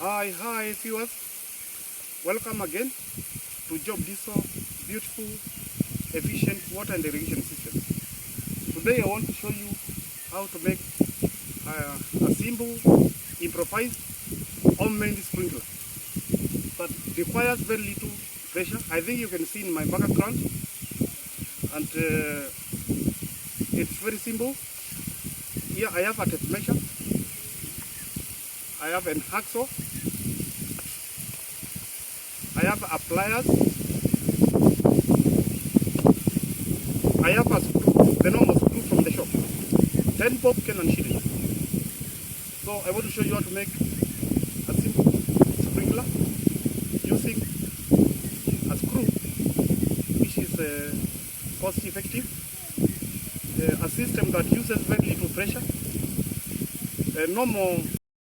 Hi viewers, welcome again to Job Diesel beautiful, efficient water and irrigation systems. Today I want to show you how to make a simple, improvised, homemade sprinkler that requires very little pressure. I think you can see in my background, and it's very simple. Here I have a tape measure, I have an hacksaw, I have a pliers, I have a screw, the normal screw from the shop, 10 bob and shilling. So I want to show you how to make a simple sprinkler using a screw, which is cost effective, a system that uses very little pressure. A normal